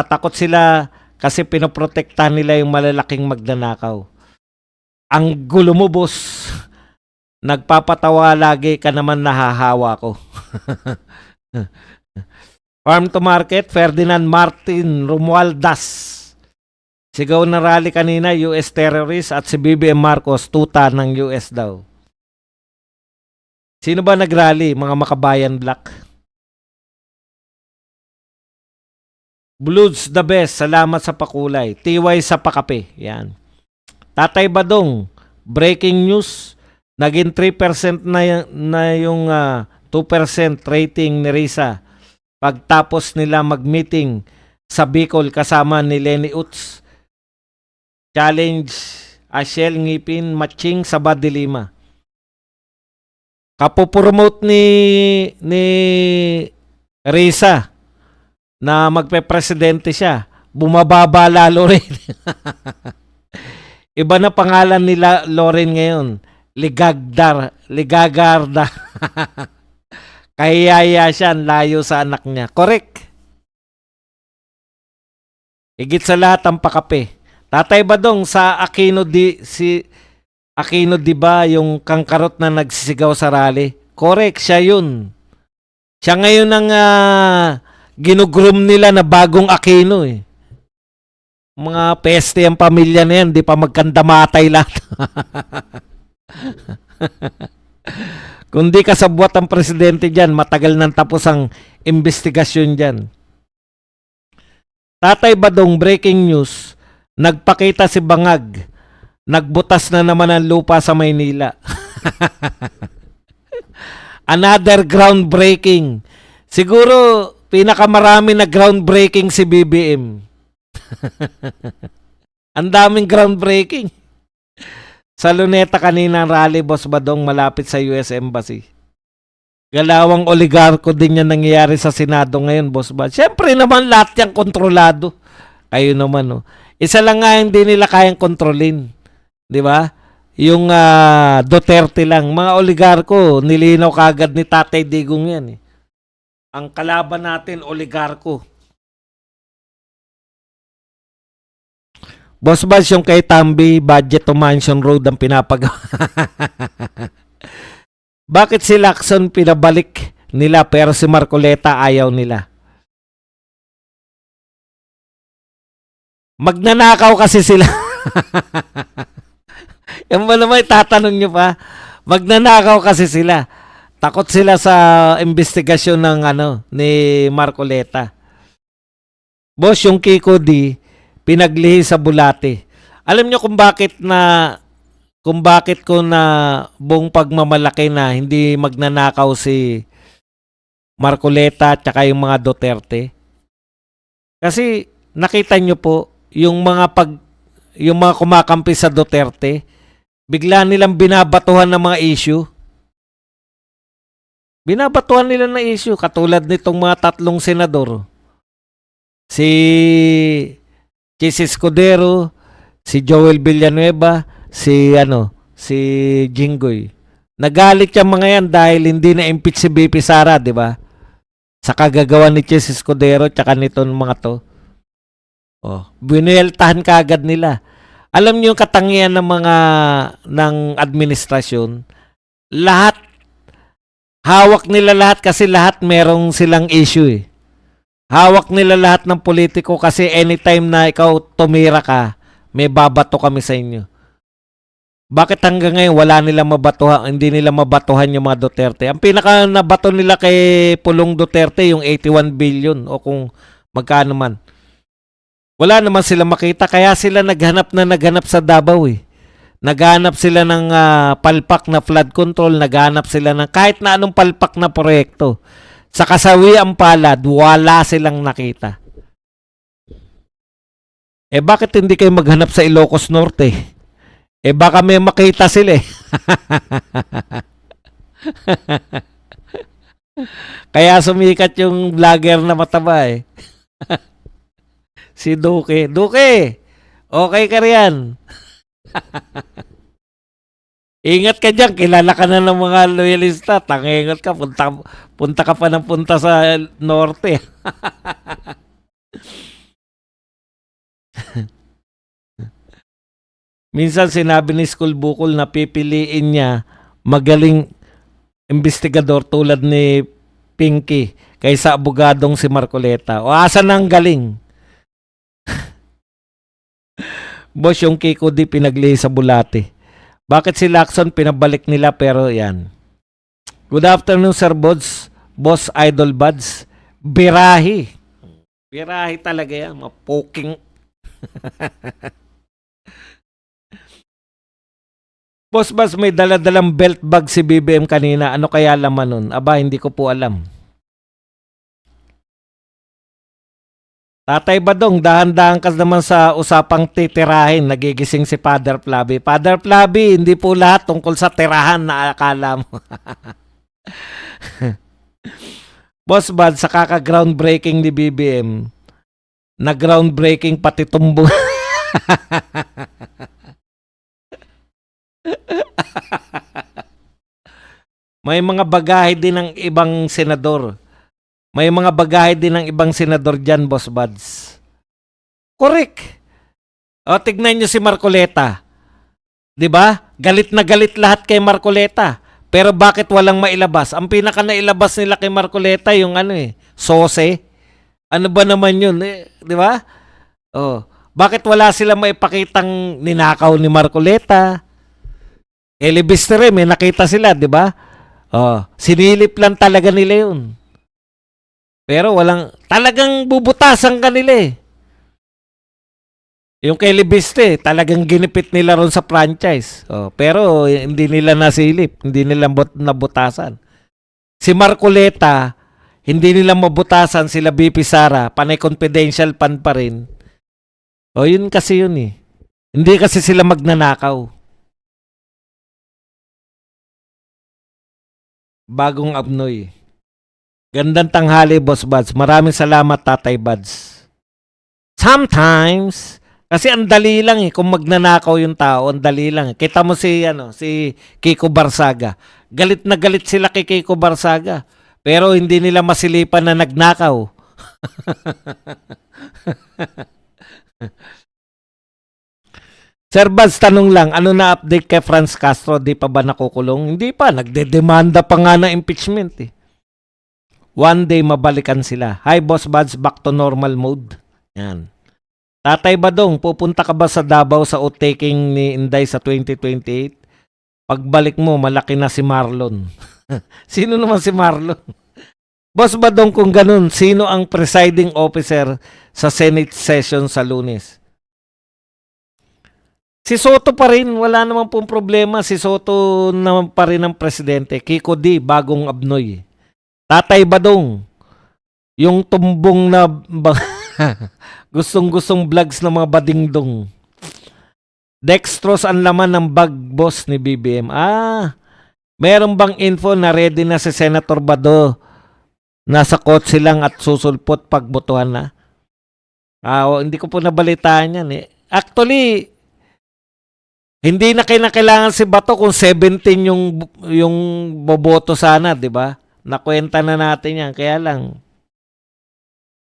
Takot sila kasi pinoprotektahan nila yung malalaking magnanakaw. Ang gulo mo, boss. Nagpapatawa lagi ka naman, nahahawa ko. Farm to Market, Ferdinand Martin Romualdez. Sigaw na rally kanina, US terrorist, at si BBM Marcos, tuta ng US daw. Sino ba nagrally? Mga makabayan black. Bloods the best, salamat sa pakulay. TY sa pakape. Yan. Tatay Badong, breaking news. Naging 3% na yung 2% rating ni Risa. Pagtapos nila mag-meeting sa Bicol kasama ni Lenny Utz. Challenge Ashel Ngipin matching sa Badilima. Kapopromote ni Risa na magpe-presidente siya. Bumababa lalo rin. Iba na pangalan nila Loren ngayon. Ligagarda. Kahiyaya siya, layo sa anak niya. Correct. Higit sa lahat ang pakape. Tatay Badong sa Aquino di ba yung kangkarot na nagsisigaw sa rally? Correct, siya yun. Siya ngayon ang ginugroom nila na bagong Aquino eh. Mga peste ang pamilya na yan, di pa magkandamatay lahat. Kung di kasabwat ang presidente dyan, matagal nang tapos ang investigasyon dyan. Tatay Badong, breaking news, nagpakita si Bangag, nagbutas na naman ang lupa sa Maynila. Another groundbreaking. Siguro, pinakamarami na groundbreaking si BBM. Ang daming groundbreaking. Sa Luneta kanina rally, Boss Badong, malapit sa US Embassy. Galawang oligarko din yan nangyayari sa Senado ngayon, Boss Badong. Siyempre naman lahat yung kontrolado. Kayo naman, no? Isa lang nga hindi nila kayang kontrolin. Di ba? Yung Duterte lang. Mga oligarko, nilinaw kagad ni Tatay Digong yan. Eh. Ang kalaban natin, oligarko. Boss Baz, yung kay Tambi, budget to Mansion Road ang pinapagawa. Bakit si Lacson pinabalik nila pero si Marcoleta ayaw nila? Magnanakaw kasi sila. Yung ba naman tatanong nyo pa? Magnanakaw kasi sila. Takot sila sa investigasyon ng ni Marcoleta. Boss, yung Kiko D, pinaglihi sa bulate. Alam nyo kung bakit ko na buong pagmamalaki na hindi magnanakaw si Marcoleta at saka yung mga Duterte? Kasi nakita nyo po yung mga kumakampi sa Duterte, bigla nilang binabatuhan ng mga issue. Binabatuhan nila ng issue katulad nitong mga tatlong senador. Si Chis Escudero, si Joel Villanueva, si Jinggoy. Nagalit yung mga yan dahil hindi na-impeach si BP Sara, di ba? Sa kagagawa ni Chis Escudero tsaka nitong mga to. Oh, binueltahan kaagad nila. Alam niyo yung katangian ng administrasyon, lahat hawak nila lahat kasi lahat merong silang issue eh. Hawak nila lahat ng politiko kasi anytime na ikaw tumira ka, may babato kami sa inyo. Bakit hanggang ngayon wala nila mabatuhan, hindi nila mabatuhan yung mga Duterte? Ang pinaka nabato nila kay Pulong Duterte yung 81 billion o kung magkano man. Wala naman sila makita kaya sila naghanap sa Davao eh. Naghanap sila ng palpak na flood control, naghanap sila ng kahit na anong palpak na proyekto. Sa kasawiang palad, wala silang nakita. Eh bakit hindi kayo maghanap sa Ilocos Norte? Eh baka may makita sila eh. Kaya sumikat yung vlogger na mataba eh. Si Duque. Duque! Okay ka riyan. Ingat ka dyan. Kilala ka na ng mga loyalista. Tangingat ka. Punta ka pa ng punta sa norte. Minsan sinabi ni School Bukol na pipiliin niya magaling investigador tulad ni Pinky kaysa abogadong si Marcoleta. O asan ang galing? Boss, yung Kiko di pinagli sa Bulate. Bakit si Lacson pinabalik nila pero yan. Good afternoon, Sir Bods. Boss Idol Buds. Birahi. Birahi talaga yan. Mapoking. Boss Bas, may daladalang belt bag si BBM kanina. Ano kaya laman nun? Aba, hindi ko po alam. Tatay Badong, dahan-dahan ka naman sa usapang titirahin. Nagigising si Father Flavi. Father Flavi, hindi po lahat tungkol sa tirahan na akala mo. Boss Bad, sa kaka-groundbreaking ni BBM, na groundbreaking pati tumbong. May mga bagahe din ng ibang senador. May mga bagahe din ng ibang senador dyan, Boss Buds. Correct. O, tignan nyo si Marcoleta. 'Di ba? Galit na galit lahat kay Marcoleta. Pero bakit walang mailabas? Ang pinaka nailabas nila kay Marcoleta yung sose. Ano ba naman yun? 'Di ba? Oh, bakit wala sila maipakitang ninakaw ni Marcoleta? Libistere, may nakita sila, 'di ba? Oh, sinilip lang talaga nila 'yun. Pero talagang bubutasan kanila eh. Yung kay Libiste, talagang ginipit nila ron sa franchise. Oh, pero hindi nila nasilip, hindi nila nabutasan. Si Marcoleta, hindi nila mabutasan, sila BP Sara, panay confidential pan pa rin. Oh, yun kasi yun eh. Hindi kasi sila magnanakaw. Bagong Abnoy. Gandang tanghali, Boss Buds. Maraming salamat, Tatay Buds. Sometimes, kasi ang dali lang kung magnanakaw yung tao, ang dali lang. Kita mo si Kiko Barsaga. Galit na galit sila kay Kiko Barsaga. Pero hindi nila masilipan na nagnakaw. Sir Buds, tanong lang, ano na update kay Franz Castro? Di pa ba nakukulong? Hindi pa, nagdedemanda pa nga na impeachment eh. One day mabalikan sila. Hi Boss Buds, back to normal mode. Yan. Tatay Badong, pupunta ka ba sa Davao sa oath-taking ni Inday sa 2028? Pagbalik mo, malaki na si Marlon. Sino naman si Marlon? Boss Badong, kung ganun, sino ang presiding officer sa Senate session sa Lunes? Si Soto pa rin, wala naman pong problema. Si Soto naman pa rin ang presidente. Kiko D, bagong Abnoy. Tatay Badong, yung tumbong na gustong-gustong vlogs ng mga badingdong. Dextrose ang laman ng bag, boss ni BBM. Meron bang info na ready na si Senator Bado? Nasa kotse lang at susulpot pagbotohan na? Hindi ko po nabalitaan yan eh. Actually, hindi na kailangan si Bato kung 17 yung boboto sana, di ba? Nakwenta na natin yan. Kaya lang,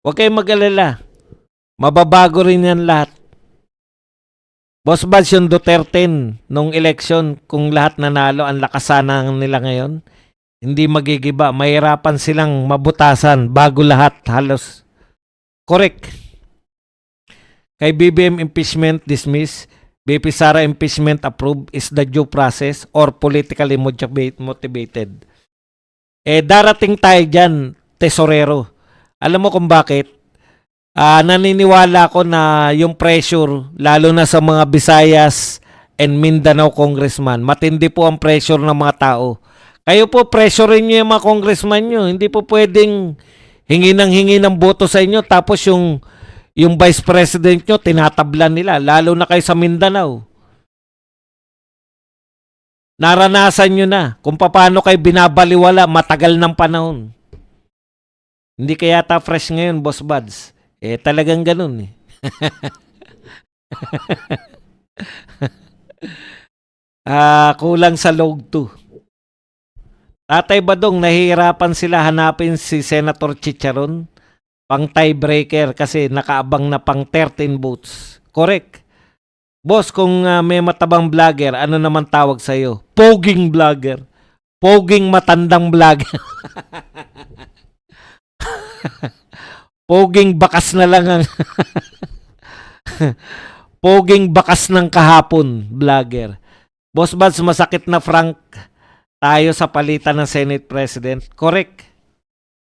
huwag kayong mag-alala. Mababago rin yan lahat. Boss Buds, yung Duterte nung election, kung lahat nanalo, ang lakas sana nila ngayon, hindi magigiba. Mahirapan silang mabutasan bago lahat halos. Correct. Kay BBM impeachment dismiss, BP Sara impeachment approved is the due process or politically motivated. Darating tayo dyan, tesorero. Alam mo kung bakit? Naniniwala ko na yung pressure, lalo na sa mga Visayas and Mindanao congressman, matindi po ang pressure ng mga tao. Kayo po, pressurein nyo yung mga congressman nyo. Hindi po pwedeng hingi ng boto sa inyo, tapos yung vice president nyo, tinatablan nila, lalo na kayo sa Mindanao. Naranasan nyo na kung paano kayo binabaliwala matagal ng panahon. Hindi kaya ta fresh ngayon, Boss Buds. Talagang ganun eh. Kulang sa log 2. Tatay Badong, nahihirapan sila hanapin si Senator Chicharon pang tiebreaker kasi nakaabang na pang 13 votes. Correct. Boss, kung may matabang vlogger, ano naman tawag sa'yo? Poging vlogger. Poging matandang vlogger. Poging bakas na lang ang poging bakas ng kahapon vlogger. Boss Buds, masakit na Frank tayo sa palitan ng Senate President. Correct.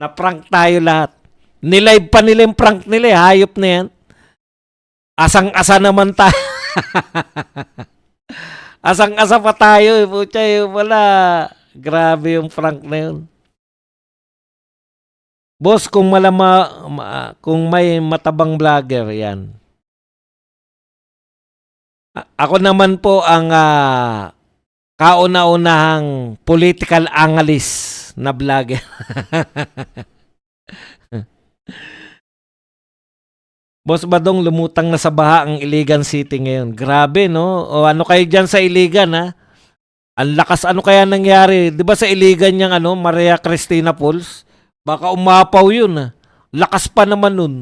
Na prank tayo lahat. Nilive pa nila yung prank nila. Hayop na yan. Asang-asa naman tayo. Asang-asa pa tayo. Pucha, wala. Grabe yung prank na yun. Boss, kung kung may matabang vlogger, yan. Ako naman po ang kauna-unahang political analyst na vlogger. Boss Badong, lumutang na sa baha ang Iligan City ngayon. Grabe, no? O ano kayo dyan sa Iligan, ha? Ang lakas, ano kaya nangyari? Di ba sa Iligan yung Maria Cristina Falls? Baka umapaw yun, ha? Lakas pa naman nun.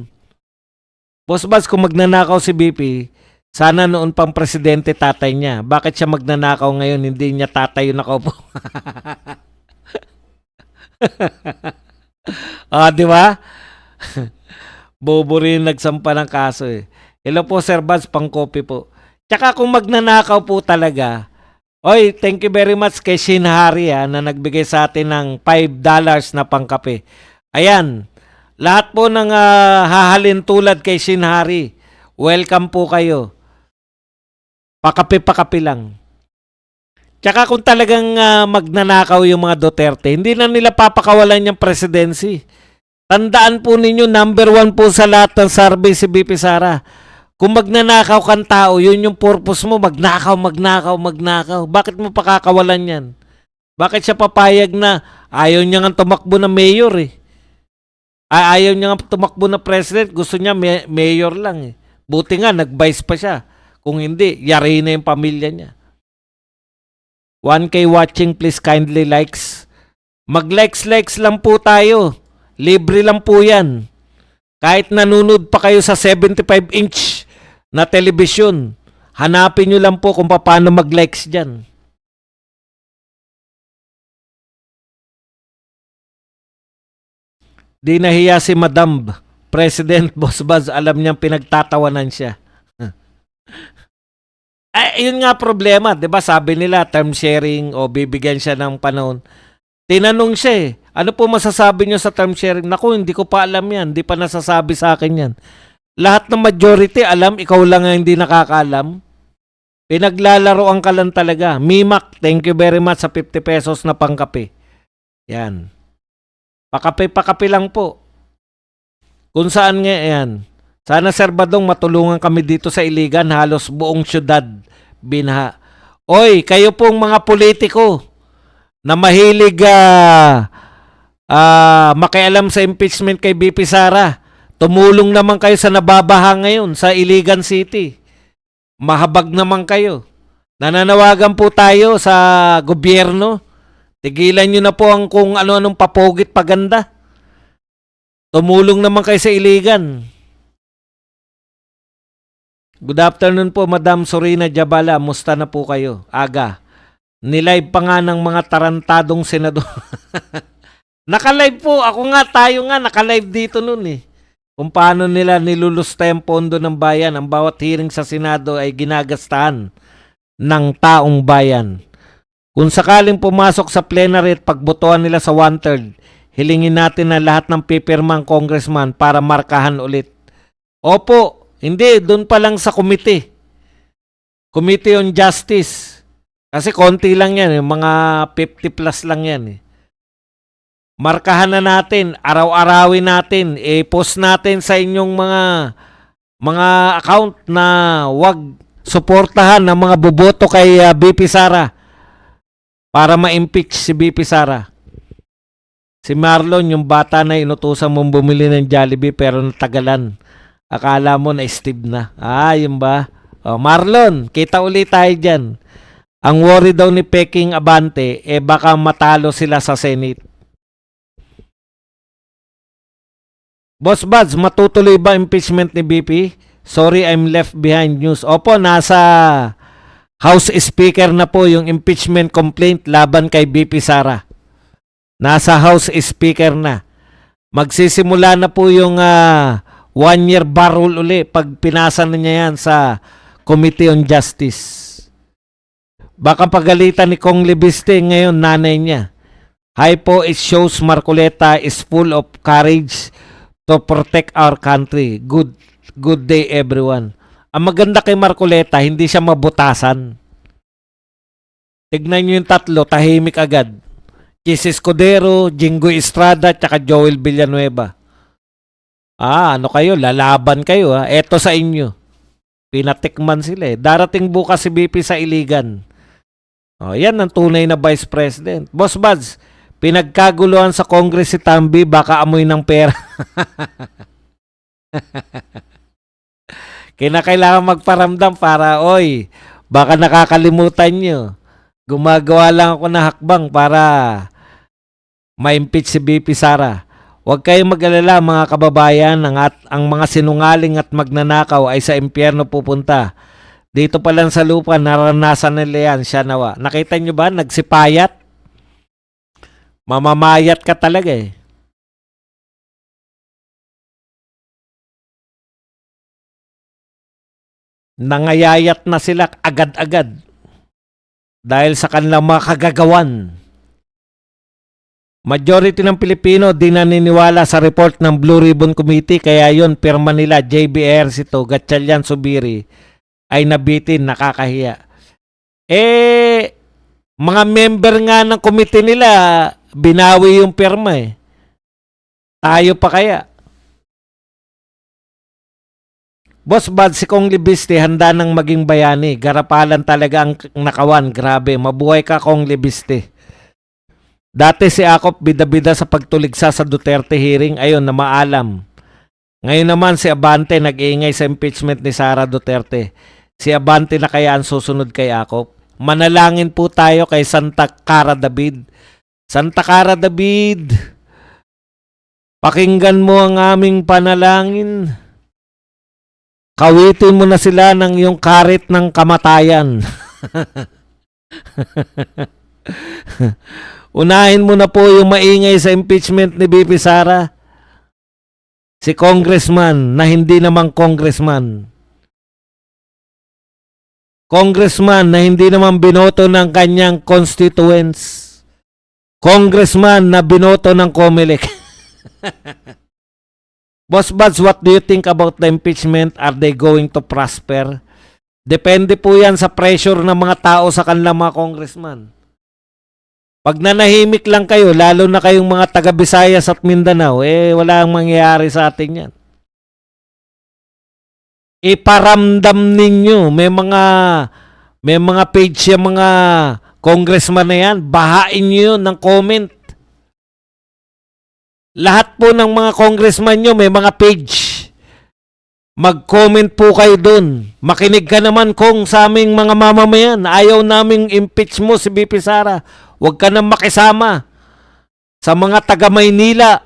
Boss Baz, kung magnanakaw si BP, sana noon pang presidente tatay niya. Bakit siya magnanakaw ngayon? Hindi niya tatay yung nakaupo. Di ba? Bobo rin nagsampa ng kaso eh. Hello po Sir Baz, pang copy po. Tsaka kung magnanakaw po talaga, oy, thank you very much kay Shin Hari na nagbigay sa atin ng $5 na pangkape. Ayan, lahat po ng hahalin tulad kay Shin Hari, welcome po kayo. Pakape-pakape lang. Tsaka kung talagang magnanakaw yung mga Duterte, hindi na nila papakawalan yung presidency. Tandaan po ninyo, number 1 po sa lahat ng survey si BP Sara. Kung magnanakaw kang tao, yun yung purpose mo, magnakaw. Bakit mo pakakawalan yan? Bakit siya papayag na ayaw niya nga tumakbo na mayor eh? Ayaw niya nga tumakbo na president, gusto niya mayor lang eh. Buti nga, nag-vice pa siya. Kung hindi, yari na yung pamilya niya. 1K watching, please kindly likes. Mag-likes lang po tayo. Libre lang po yan. Kahit nanonood pa kayo sa 75-inch na telebisyon, hanapin nyo lang po kung paano mag-likes dyan. Di nahiya si Madam President Boss Baz, alam niyang pinagtatawanan siya. Ay, yun nga problema, 'di ba? Sabi nila term sharing o bibigyan siya ng panahon. Tinanong siya eh, ano po masasabi niyo sa term sharing? Naku, hindi ko pa alam yan. Hindi pa nasasabi sa akin yan. Lahat ng majority alam, ikaw lang ang hindi nakakaalam. Pinaglalaroan ka lang talaga. Mimak, thank you very much sa 50 pesos na pangkape. Yan. Pakape lang po. Kung saan nga yan. Sana Sir Badong matulungan kami dito sa Iligan. Halos buong syudad binaha. Oy, kayo pong mga politiko na mahilig makialam sa impeachment kay BP Sara. Tumulong naman kayo sa nababaha ngayon sa Iligan City. Mahabag naman kayo. Nananawagan po tayo sa gobyerno. Tigilan nyo na po ang kung ano-anong papogit paganda. Tumulong naman kayo sa Iligan. Good afternoon po, Madam Sorina Jabala. Musta na po kayo? Aga. Nilive pa nga ng mga tarantadong senador. Nakalive po. Ako nga, tayo nga, nakalive dito nun eh. Kung paano nila nilulusta yung pondo ng bayan. Ang bawat hearing sa Senado ay ginagastahan ng taong bayan. Kung sakaling pumasok sa plenary at pagbotohan nila sa 1/3, hilingin natin na lahat ng pipirmang congressman para markahan ulit. Opo, hindi, doon pa lang sa committee. Committee on Justice. Kasi konti lang yan, mga 50 plus lang yan. Markahan na natin, araw-arawin natin, post natin sa inyong mga account na wag suportahan ng mga boboto kay BP Sara para ma-impeach si BP Sara. Si Marlon, yung bata na inutusan mong bumili ng Jollibee pero natagalan. Akala mo na Steve na. Yun ba? Marlon, kita ulit tayo dyan. Ang worry daw ni Peking Abante, baka matalo sila sa Senate. Boss Buds, matutuloy ba impeachment ni BP? Sorry, I'm left behind news. Opo, nasa House Speaker na po yung impeachment complaint laban kay BP Sara. Nasa House Speaker na. Magsisimula na po yung 1-year bar rule uli pag pinasa na niya yan sa Committee on Justice. Baka pagalitan ni Kong Libiste ngayon, nanay niya. Hi po, it shows Marcoleta is full of courage to protect our country. Good day everyone. Ang maganda kay Marcoleta, hindi siya mabutasan. Tignan niyo yung tatlo, tahimik agad. Chis Escudero, Jinggoy Estrada, tsaka Joel Villanueva. Ano kayo? Lalaban kayo. Eto sa inyo. Pinatikman sila eh. Darating bukas si BP sa Iligan. Yan ang tunay na Vice President. Boss Buds, pinagkaguluhan sa Congress si Tambi, baka amoy ng pera. Kinakailangan magparamdam para, baka nakakalimutan nyo. Gumagawa lang ako na hakbang para ma-impeach si BP Sara. Huwag kayong mag-alala mga kababayan, ang mga sinungaling at magnanakaw ay sa impyerno pupunta. Dito pa lang sa lupa, naranasan nila yan, siya nawa. Nakita nyo ba? Nagsipayat. Mamamayat ka talaga eh. Nangayayat na sila agad-agad. Dahil sa kanilang mga kagagawan. Majority ng Pilipino di naniniwala sa report ng Blue Ribbon Committee, kaya yon pirma nila JBR Sito, Gatchalian Subiri ay nabitin, nakakahiya. Mga member nga ng committee nila, binawi yung pirma eh. Tayo pa kaya? Boss Bad, si Kong Libiste handa nang maging bayani. Garapalan talaga ang nakawan. Grabe, mabuhay ka Kong Libiste. Dati si Akop bida-bida sa pagtuligsa sa Duterte hearing, ayon na maalam. Ngayon naman si Abante nag-iingay sa impeachment ni Sara Duterte. Si Abante na kaya ang susunod kay Akop. Manalangin po tayo kay Santa Cara David. Santa Cara David, pakinggan mo ang aming panalangin. Kawitin mo na sila ng iyong karit ng kamatayan. Unahin mo na po yung maingay sa impeachment ni BP Sara. Si congressman na hindi naman congressman. Congressman na hindi naman binoto ng kanyang constituents. Congressman na binoto ng COMELEC. Boss Buds, what do you think about the impeachment? Are they going to prosper? Depende po yan sa pressure ng mga tao sa kanilang mga congressman. Pag nanahimik lang kayo, lalo na kayong mga taga-Visayas at Mindanao, wala ang mangyayari sa atin yan. Iparamdam ninyo, may mga page yung mga congressman na yan, bahain nyo yun ng comment. Lahat po ng mga congressman nyo may mga page. Mag-comment po kayo dun. Makinig ka naman kung sa aming mga mamamayan. Ayaw naming impeach mo si BP Sara. Huwag ka nang makisama sa mga taga Maynila.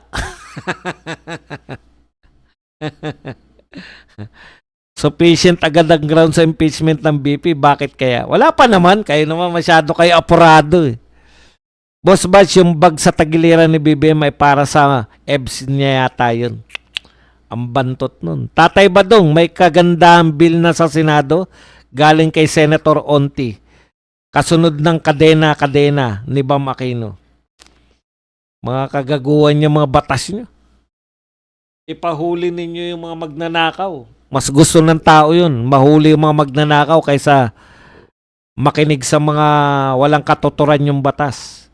Sufficient agad ang ground sa impeachment ng BP. Bakit kaya? Wala pa naman. Kayo naman masyado kayo apurado eh. Boss Batch, yung bag sa tagiliran ni BBM ay para sa EBS niya yata yun. Ang bantot nun. Tatay Badong, may kagandahang bill na sa Senado galing kay Senator Onti. Kasunod ng kadena ni Bam Aquino. Mga kagaguhan niya, mga batas niyo. Ipahuli ninyo yung mga magnanakaw. Mas gusto ng tao yun. Mahuli yung mga magnanakaw kaysa makinig sa mga walang katuturan yung batas.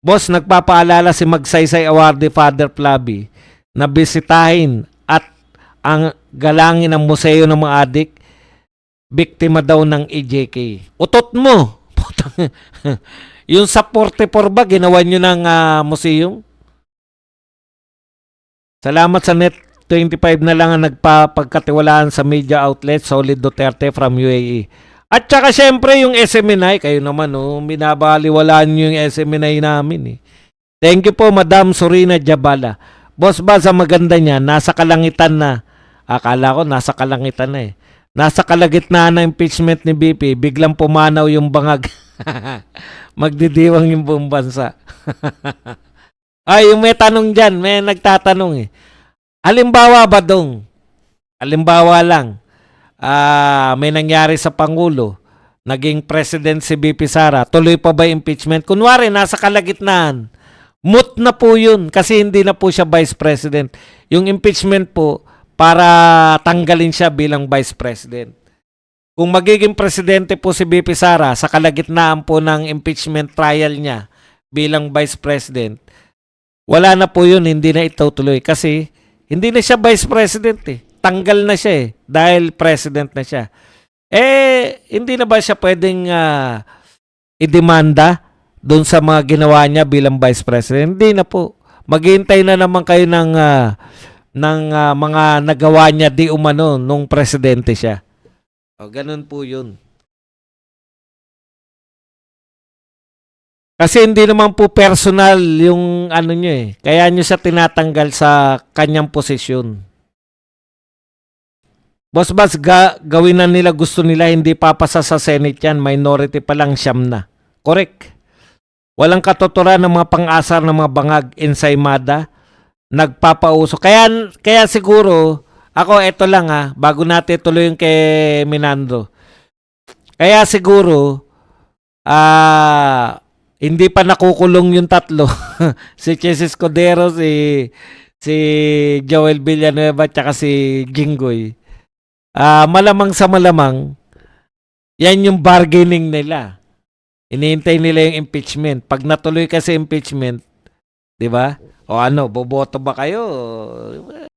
Boss, nagpapaalala si Magsaysay Awardee Father Flaby na bisitahin at ang galangin ng museo ng mga adik, biktima daw ng EJK. Utot mo! Yung sa 44 ba, ginawa nyo ng museum? Salamat sa Net 25 na lang ang nagpapagkatiwalaan sa media outlet, Solid Duterte from UAE. At saka syempre yung SMNI, kayo naman binabaliwalaan nyo yung SMNI namin eh. Thank you po Madam Sorina Jabala. Boss ba sa maganda niya, nasa kalangitan na Akala ko nasa kalangitan na eh. Nasa kalagitnaan ng impeachment ni BP, biglang pumanaw yung bangag. Magdidiwang yung buong bansa. Ay, yung may tanong dyan, may nagtatanong eh. Halimbawa ba dong? Halimbawa lang, may nangyari sa Pangulo, naging president si BP Sara, tuloy pa ba yung impeachment? Kunwari, nasa kalagitnaan. Moot na po yun kasi hindi na po siya vice president. Yung impeachment po, para tanggalin siya bilang vice president. Kung magiging presidente po si BP Sara sa kalagitnaan po ng impeachment trial niya bilang vice president, wala na po yun, hindi na itutuloy kasi hindi na siya vice president eh. Tanggal na siya eh dahil president na siya. Hindi na ba siya pwedeng idemanda doon sa mga ginawa niya bilang vice president? Hindi na po. Maghihintay na naman kayo ng mga nagawa niya di umano nung presidente siya. O, ganun po yun. Kasi hindi naman po personal yung ano nyo eh. Kaya nyo siya tinatanggal sa kanyang posisyon. Boss Bas, gawin na nila gusto nila, hindi papasa sa Senate yan. Minority pa lang, siyam na. Correct. Walang katuturan ng mga pang-asar ng mga bangag, ensaymada, nagpapauso. Kaya siguro, ako ito lang bago natin tuloy yung kay Minandro. Kaya siguro, hindi pa nakukulong yung tatlo. Si Chess Escudero, si Joel Villanueva, tsaka si Jinggoy. Malamang sa malamang, yan yung bargaining nila. Iniintay nila yung impeachment. Pag natuloy kasi impeachment, di ba? O ano, boboto ba kayo?